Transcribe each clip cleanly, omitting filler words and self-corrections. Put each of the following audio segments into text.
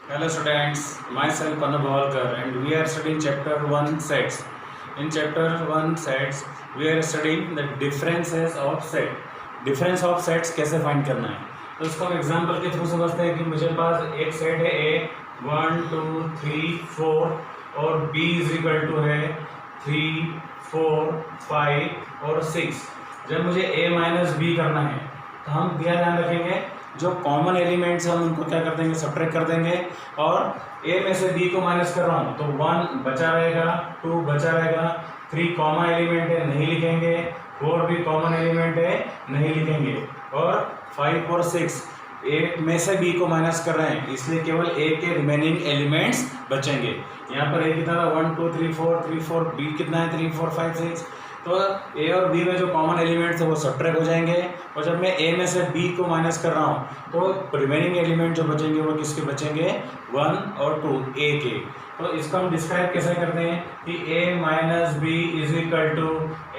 Hello students, myself Panav Bawalkar and we are studying chapter 1 sets. In chapter 1 sets, we are studying the differences of set. Difference of sets कैसे find करना है, तो इसको हम example के through समझते हैं कि मुझे पास एक सेट है ए 1 2 3 4 और बी इज इक्वल टू है 3 4 5 और 6। जब मुझे ए माइनस बी करना है तो हम क्या ध्यान रखेंगे, जो कॉमन एलिमेंट्स हम उनको क्या कर देंगे, सब्ट्रैक्ट कर देंगे। और ए में से बी को माइनस कर रहा हूँ तो 1 बचा रहेगा, 2 बचा रहेगा, 3 कॉमन एलिमेंट है नहीं लिखेंगे, 4 भी कॉमन एलिमेंट है नहीं लिखेंगे, और 5 और 6 ए में से बी को माइनस कर रहे हैं इसलिए केवल ए के रिमेनिंग एलिमेंट्स बचेंगे। यहाँ पर ए कितना था 1 2 3 4 3 4, बी कितना है 3 4 5 6। तो ए और बी में जो कॉमन एलिमेंट्स है वो सब्ट्रैक्ट हो जाएंगे, और जब मैं ए में से बी को माइनस कर रहा हूँ तो रिमेनिंग एलिमेंट जो बचेंगे वो किसके बचेंगे, 1 और 2 ए के। तो इसको हम डिस्क्राइब कैसे करते हैं कि A minus B is equal to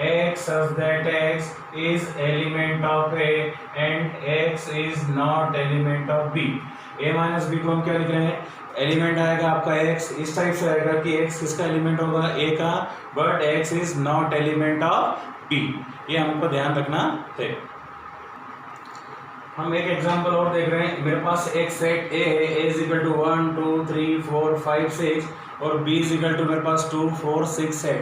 X such that X is element of A and X is not element of B. A minus B को हम क्या लिख रहे हैं, एलिमेंट आएगा आपका x, इस टाइप से आएगा कि x किसका एलिमेंट होगा, a का, but x is not element of b। ये हमको ध्यान रखना है। हम एक एग्जांपल और देख रहे हैं, मेरे पास एक सेट a है, a इज इक्वल टू 1 2 3 4 5 6 और b इज इक्वल टू मेरे पास 2 4 6 है।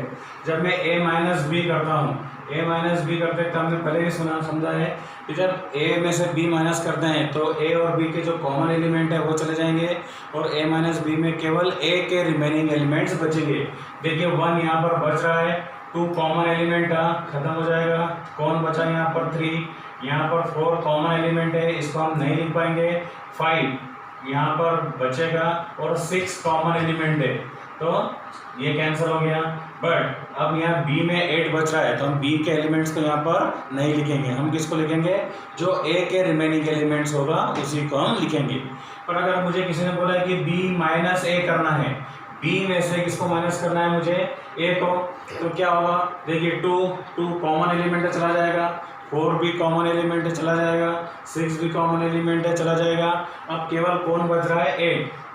जब मैं a माइनस बी करता हूँ, a माइनस बी करते तो हमने पहले भी समझा है कि जब a में से b माइनस करते हैं तो a और b के जो कॉमन एलिमेंट है वो चले जाएंगे और a माइनस बी में केवल a के रिमेनिंग एलिमेंट्स बचेंगे। देखिए 1 यहाँ पर बच रहा है, 2 कॉमन एलिमेंट खत्म हो जाएगा, कौन बचा यहाँ पर 3, यहाँ पर 4 कॉमन एलिमेंट है इसको हम नहीं लिख पाएंगे, 5 यहाँ पर बचेगा और 6 कॉमन एलिमेंट है तो ये कैंसिल हो गया। बट अब यहाँ b में 8 बच रहा है तो हम b के एलिमेंट्स को यहाँ पर नहीं लिखेंगे, हम किसको लिखेंगे, जो a के रिमेनिंग एलिमेंट्स होगा उसी को हम लिखेंगे। पर अगर मुझे किसी ने बोला है कि b माइनस a करना है, b में से किसको माइनस करना है मुझे, a को, तो क्या होगा, देखिए 2 कॉमन एलिमेंट है चला जाएगा, 4 भी कॉमन एलिमेंट है चला जाएगा, 6 भी कॉमन एलिमेंट है चला जाएगा। अब केवल कौन बच रहा है, 8,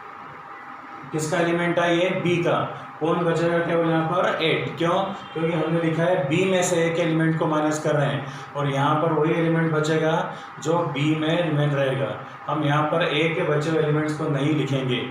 किसका एलिमेंट है ये, b का, कौन बचेगा केवल यहाँ पर 8, क्यों, क्योंकि हमने लिखा है b में से एक एलिमेंट को माइनस कर रहे हैं और यहाँ पर वही एलिमेंट बचेगा जो b में रिमेन रहेगा। हम यहाँ पर a के बचे हुए एलिमेंट्स को नहीं लिखेंगे।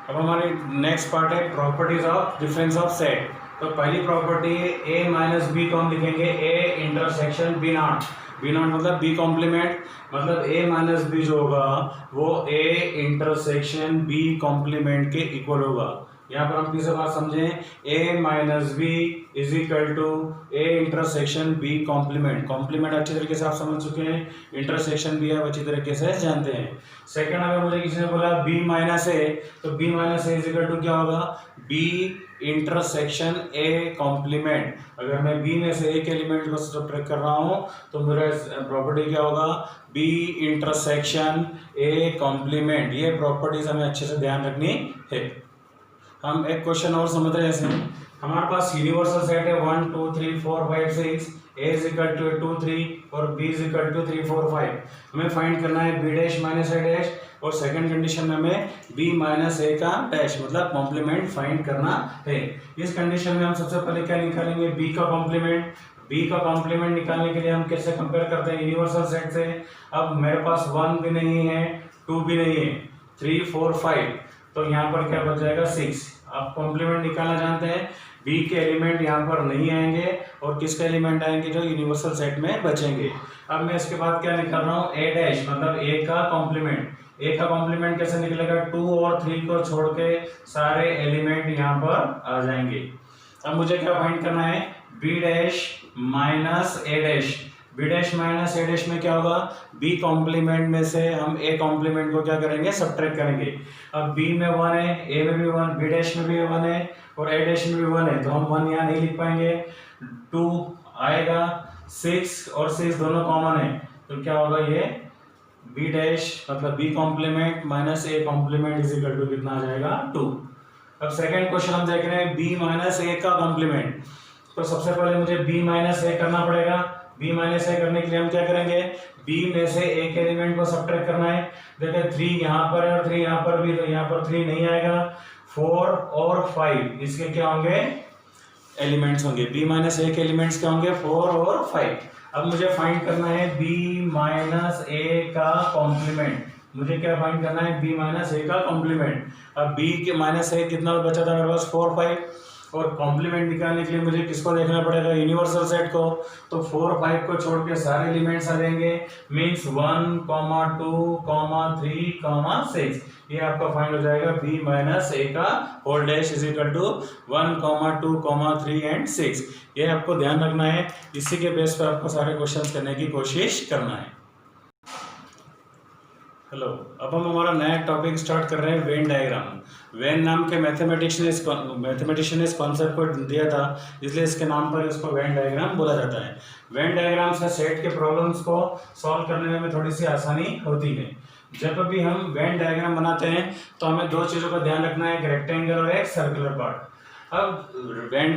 अब हमारी नेक्स्ट पार्ट है properties of difference of set. तो पहली प्रॉपर्टी a माइनस बी को हम लिखेंगे a intersection B not, B not मतलब बी कॉम्प्लीमेंट, मतलब a माइनस बी जो होगा वो a इंटरसेक्शन b कॉम्प्लीमेंट के इक्वल होगा। यहाँ पर हम तीसरी बात समझें, a minus B is equal to a intersection b complement. Complement अच्छी तरीके से आप समझ चुके हैं, इंटरसेक्शन भी आप अच्छी तरीके से जानते हैं। सेकंड, अगर मुझे किसी ने बोला b माइनस ए तो b minus A is equal to क्या होगा, b इंटरसेक्शन a कॉम्प्लीमेंट। अगर मैं b में से एक एलिमेंट को सब्ट्रैक्ट कर रहा हूँ तो मेरा प्रॉपर्टी क्या होगा, b इंटरसेक्शन a कॉम्प्लीमेंट। ये प्रॉपर्टीज हमें अच्छे से ध्यान रखनी है। हम एक क्वेश्चन और समझ रहे हैं, जैसे हमारे पास यूनिवर्सल सेट है 1 2 3 4 5 6, a इज इक्वल टू 2 3 और b इज इक्वल टू 3 4 5। हमें फाइंड करना है b dash minus a dash, और सेकंड कंडीशन में हमें b माइनस a का डैश मतलब कॉम्प्लीमेंट फाइंड करना है। इस कंडीशन में हम सबसे पहले क्या निकालेंगे, b का कॉम्प्लीमेंट। b का कॉम्प्लीमेंट निकालने के लिए हम कैसे कंपेयर करते हैं, यूनिवर्सल सेट से। अब मेरे पास 1 भी नहीं है, 2 भी नहीं है, 3 4 5, तो यहाँ पर क्या बच जाएगा 6। आप कॉम्प्लीमेंट निकालना जानते हैं, b के एलिमेंट यहाँ पर नहीं आएंगे और किसके एलिमेंट आएंगे, जो यूनिवर्सल सेट में बचेंगे। अब मैं इसके बाद क्या निकाल रहा हूँ, a डैश मतलब a का कॉम्प्लीमेंट। a का कॉम्प्लीमेंट कैसे निकलेगा, 2 और 3 को छोड़ के सारे एलिमेंट यहाँ पर आ जाएंगे। अब मुझे क्या फाइंड करना है, b dash minus a dash. b dash minus a dash में क्या होगा, b कॉम्प्लीमेंट में से हम a कॉम्प्लीमेंट को क्या करेंगे, सब्ट्रैक्ट करेंगे। अब b में 1 है, a में भी 1, b डैश में भी 1 है और a डैश में भी 1 है, तो हम 1 यहाँ नहीं लिख पाएंगे, 2 आएगा, 6 और 6 दोनों कॉमन है, तो क्या होगा ये b डैश मतलब b complement minus a complement is equal to कितना आ जाएगा, 2। अब सेकंड क्वेश्चन हम देख रहे हैं b माइनस a का कॉम्प्लीमेंट। तो सबसे पहले मुझे b माइनस a करना पड़ेगा, बी माइनस ए करने के लिए हम क्या करेंगे, बी में से एक एलिमेंट को सब्ट्रैक्ट करना है। देखिए 3 यहाँ पर है और 3 यहाँ पर भी, तो यहाँ पर 3 नहीं आएगा। 4 और 5 इसके क्या होंगे, एलिमेंट्स होंगे। बी माइनस ए के एलिमेंट्स क्या होंगे, 4 और 5। अब मुझे फाइंड करना है बी माइनस ए का कॉम्प्लीमेंट। मुझे क्या फाइंड करना है, बी माइनस ए का कॉम्प्लीमेंट। अब बी के माइनस ए कितना बचा था मेरे पास, 4 5, और कॉम्प्लीमेंट निकालने के लिए मुझे किसको देखना पड़ेगा, यूनिवर्सल सेट को। तो 4 5 को छोड़ के सारे एलिमेंट्स आ जाएंगे, मीन्स 1 2 3 6। ये आपका फाइंड हो जाएगा बी माइनस ए का whole dash is equal to 1 2 3 and 6। ये आपको ध्यान रखना है, इसी के बेस पर आपको सारे क्वेश्चंस करने की कोशिश करना है। हेलो, अब हम हमारा नया टॉपिक स्टार्ट कर रहे हैं, वेन डायग्राम। वेन नाम के मैथमेटिशियन ने इस कॉन्सेप्ट को दिया था, इसलिए इसके नाम पर इसको वेन डायग्राम बोला जाता है। वेन डायग्राम से सेट के प्रॉब्लम्स को सॉल्व करने में थोड़ी सी आसानी होती है। जब भी हम वेन डायग्राम बनाते हैं तो हमें दो चीज़ों का ध्यान रखना है, एक रेक्टेंगल और एक सर्कुलर पार्ट। अब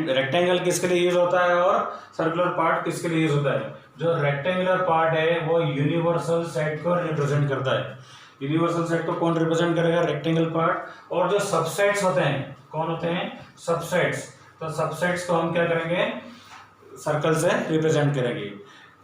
रेक्टेंगल किसके लिए यूज होता है और सर्कुलर पार्ट किसके लिए यूज होता है। जो रेक्टेंगुलर पार्ट है वो यूनिवर्सल सेट को रिप्रेजेंट करता है। यूनिवर्सल सेट को कौन रिप्रेजेंट करेगा, रेक्टेंगल पार्ट। और जो सबसेट्स होते हैं, कौन होते हैं, सबसेट्स। तो सबसेट्स को हम क्या करेंगे, सर्कल से रिप्रेजेंट करेंगे।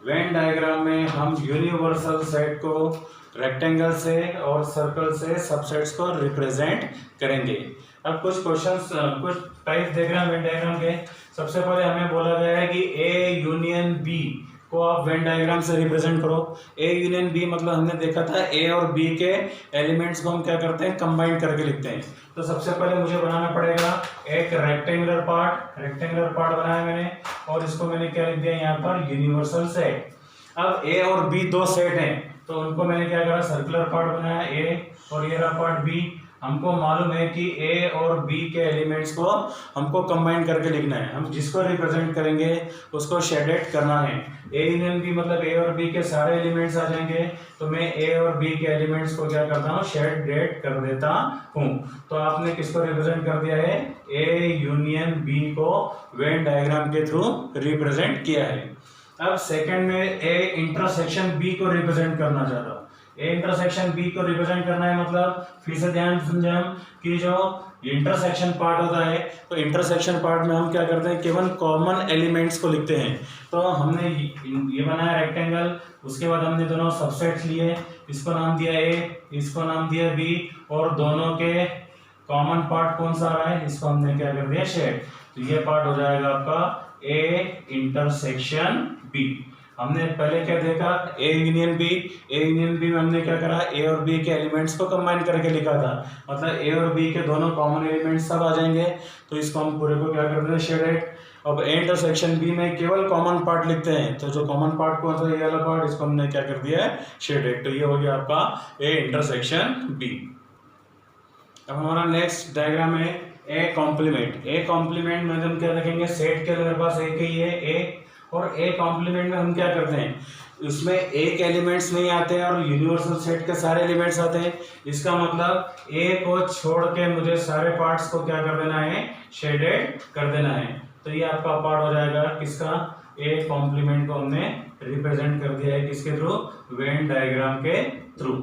वेन डायग्राम में हम यूनिवर्सल सेट को रेक्टेंगल से और सर्कल से सबसेट्स को रिप्रेजेंट करेंगे। अब कुछ क्वेश्चंस, कुछ टाइप देख रहे हैं वेन डायग्राम के। सबसे पहले हमें बोला गया है कि ए यूनियन बी को आप वेन डायग्राम से रिप्रेजेंट करो। ए यूनियन बी मतलब हमने देखा था ए और बी के एलिमेंट्स को हम क्या करते हैं, कंबाइन करके लिखते हैं। तो सबसे पहले मुझे बनाना पड़ेगा एक रेक्टेंगुलर पार्ट बनाया मैंने, और इसको मैंने क्या लिख दिया यहाँ पर, यूनिवर्सल सेट। अब ए और बी दो सेट हैं, तो उनको मैंने क्या करा, सर्कुलर पार्ट बनाया ए, और ये रहा पार्ट बी। हमको मालूम है कि ए और बी के एलिमेंट्स को हमको कंबाइन करके लिखना है। हम जिसको रिप्रेजेंट करेंगे उसको शेडेड करना है। ए यूनियन बी मतलब ए और बी के सारे एलिमेंट्स आ जाएंगे, तो मैं ए और बी के एलिमेंट्स को क्या करता हूँ, शेडेड कर देता हूँ। तो आपने किसको रिप्रेजेंट कर दिया है, ए यूनियन बी को वेन डायग्राम के थ्रू रिप्रेजेंट किया है। अब सेकेंड में ए इंटरसेक्शन बी को रिप्रेजेंट करना चाहता हूँ। ए इंटरसेक्शन बी को रिप्रेजेंट करना है मतलब, फिर से ध्यान समझे हम कि जो इंटरसेक्शन पार्ट होता है, तो इंटरसेक्शन पार्ट में हम क्या करते हैं, केवल कॉमन एलिमेंट्स को लिखते हैं। तो हमने ये बनाया रेक्टेंगल, उसके बाद हमने दोनों सबसेट्स लिए, इसको नाम दिया ए, इसको नाम दिया बी, और दोनों के कॉमन पार्ट कौन सा आ रहा है, इसको हमने क्या कर दिया, शेड। तो ये पार्ट हो जाएगा आपका ए इंटरसेक्शन बी। हमने पहले क्या देखा, ए यूनियन बी में हमने क्या करा, ए और बी के एलिमेंट्स को कंबाइन करके लिखा था, मतलब ए और बी के दोनों कॉमन एलिमेंट्स सब आ जाएंगे, तो इसको हम पूरे को क्या करते हैं, शेडेड। अब ए इंटरसेक्शन बी में केवल कॉमन पार्ट लिखते हैं, तो जो कॉमन पार्ट कौन सा, ये वाला पार्ट, इसको हमने क्या कर दिया है, शेडेड। तो ये हो गया आपका ए इंटरसेक्शन बी। अब हमारा नेक्स्ट डायग्राम है ए कॉम्प्लीमेंट। ए कॉम्प्लीमेंट में हम क्या रखेंगे, सेट के मेरे पास एक ही है ए, और ए कॉम्प्लीमेंट में हम क्या करते हैं, उसमें एक एलिमेंट्स नहीं आते हैं और यूनिवर्सल सेट के सारे एलिमेंट्स आते हैं। इसका मतलब ए को छोड़ के मुझे सारे पार्ट्स को क्या कर देना है, शेडेड कर देना है। तो ये आपका पार्ट हो जाएगा किसका, ए कॉम्प्लीमेंट को हमने रिप्रेजेंट कर दिया है किसके थ्रू, वेन डायग्राम के थ्रू।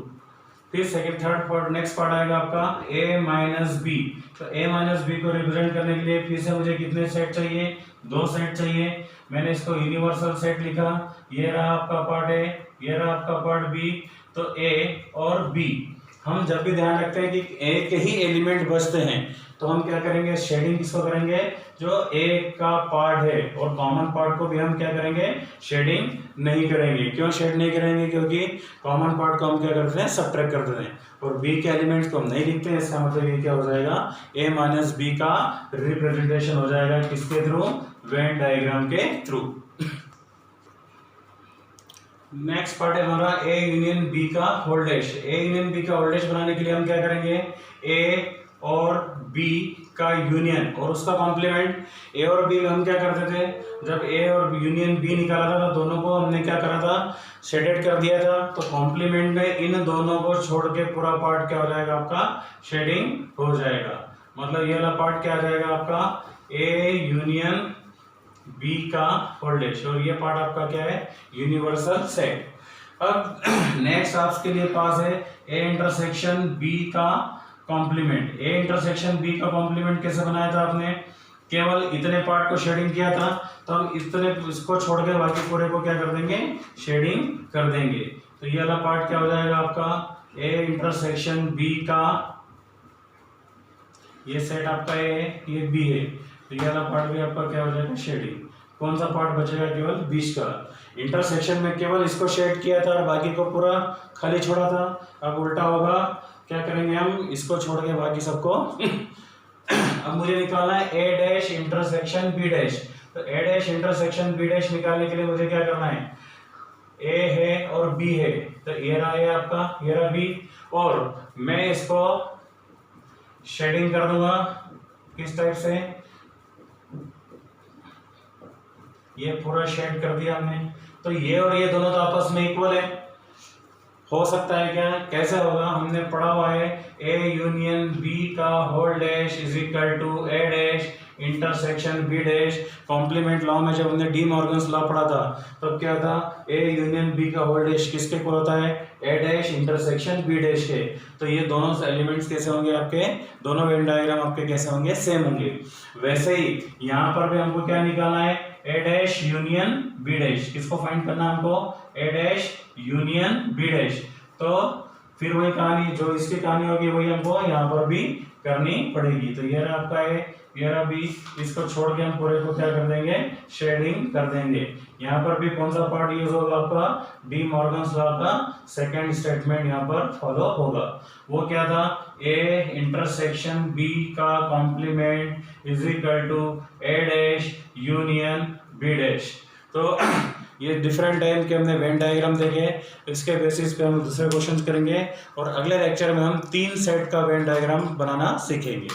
फिर second third part, next part आएगा आपका ए माइनस बी। तो ए माइनस बी को रिप्रेजेंट करने के लिए फिर से मुझे कितने सेट चाहिए, दो सेट चाहिए। मैंने इसको यूनिवर्सल सेट लिखा, ये रहा आपका पार्ट ए, ये रहा आपका पार्ट बी। तो ए और बी हम जब भी ध्यान रखते हैं कि ए के ही एलिमेंट बचते हैं, तो हम क्या करेंगे, शेडिंग किसको करेंगे, जो ए का पार्ट है, और कॉमन पार्ट को भी हम क्या करेंगे, शेडिंग नहीं करेंगे। क्यों शेड नहीं करेंगे, क्योंकि कॉमन पार्ट को हम क्या करते हैं, सबट्रैक्ट कर देते हैं, और बी के एलिमेंट्स को हम नहीं लिखते हैं। इसका मतलब ये क्या हो जाएगा, ए माइनस बी का रिप्रेजेंटेशन हो जाएगा किसके थ्रू, वेन डायग्राम के थ्रू। नेक्स्ट पार्ट है हमारा ए यूनियन बी का whole dash. A union B का होल डैश बनाने के लिए हम क्या करेंगे, ए और बी का यूनियन और उसका कॉम्प्लीमेंट। ए और बी में हम क्या करते थे, जब ए और यूनियन बी निकाला था तो दोनों को हमने क्या करा था, शेडेड कर दिया था। तो कॉम्प्लीमेंट में इन दोनों को छोड़ के पूरा पार्ट क्या हो जाएगा आपका, शेडिंग हो जाएगा। मतलब ये वाला पार्ट क्या आ जाएगा आपका, ए यूनियन बी का होल डैश, और ये पार्ट आपका क्या है, यूनिवर्सल सेट। अब नेक्स्ट आपके लिए पास है ए इंटरसेक्शन बी का कॉम्प्लीमेंट। ए इंटरसेक्शन बी का कॉम्प्लीमेंट कैसे बनाया था आपने, केवल इतने पार्ट को शेडिंग किया था, तो हम इतने इसको छोड़ के बाकी पूरे को क्या कर देंगे, शेडिंग कर देंगे। तो ये वाला पार्ट क्या हो जाएगा आपका, ए इंटरसेक्शन बी का, ये सेट आपका ए है, ये बी है, तो ये वाला पार्ट भी आपका क्या हो जाएगा, शेडिंग। कौन सा पार्ट बचेगा, केवल बीच का। इंटरसेक्शन में केवल इसको शेड किया था और बाकी को पूरा खाली छोड़ा था। अब उल्टा होगा, क्या करेंगे हम, इसको छोड़ के बाकी सबको अब मुझे निकालना है ए डैश इंटरसेक्शन बी डैश। तो ए डैश इंटरसेक्शन बी डैश निकालने के लिए मुझे क्या करना है, ए है और बी है, तो ये रहा है आपका, ये रहा बी, और मैं इसको शेडिंग कर दूंगा किस टाइप से, ये पूरा शेड कर दिया हमने। तो ये और ये दोनों तो आपस में इक्वल है, हो सकता है क्या, कैसे होगा, हमने पढ़ा हुआ है ए यूनियन बी का whole dash is equal to A dash intersection B dash. Complement law में जब हमने डी मॉर्गन्स लॉ पढ़ा था तब क्या था, ए यूनियन बी का होल डैश किसके इक्वल होता है, ए डैश इंटरसेक्शन बी डैश के। तो ये दोनों एलिमेंट्स कैसे होंगे आपके, दोनों वेन डायग्राम आपके कैसे होंगे, सेम होंगे। वैसे ही यहाँ पर भी हमको क्या निकालना है, ए डैश यूनियन बी डैश, किसको फाइंड करना है हमको, ए डैश यूनियन बी डैश। तो फिर वही कहानी, जो इसकी कहानी होगी वही हमको यहाँ पर भी करनी पड़ेगी। तो ये रहा आपका है, ये रहा बी, इसको छोड़ के हम पूरे को क्या कर देंगे, शेडिंग कर देंगे। यहाँ पर भी कौन सा पार्ट यूज होगा आपका, डी मॉर्गन्स लॉ का सेकंड स्टेटमेंट यहाँ पर फॉलो होगा। वो क्या था, ए इंटरसेक्शन बी का complement is equal to A dash union B dash. तो ये डिफरेंट टाइप के हमने वेन डायग्राम देखे, इसके बेसिस पे हम दूसरे क्वेश्चन करेंगे और अगले लेक्चर में हम 3 सेट का वेन डायग्राम बनाना सीखेंगे।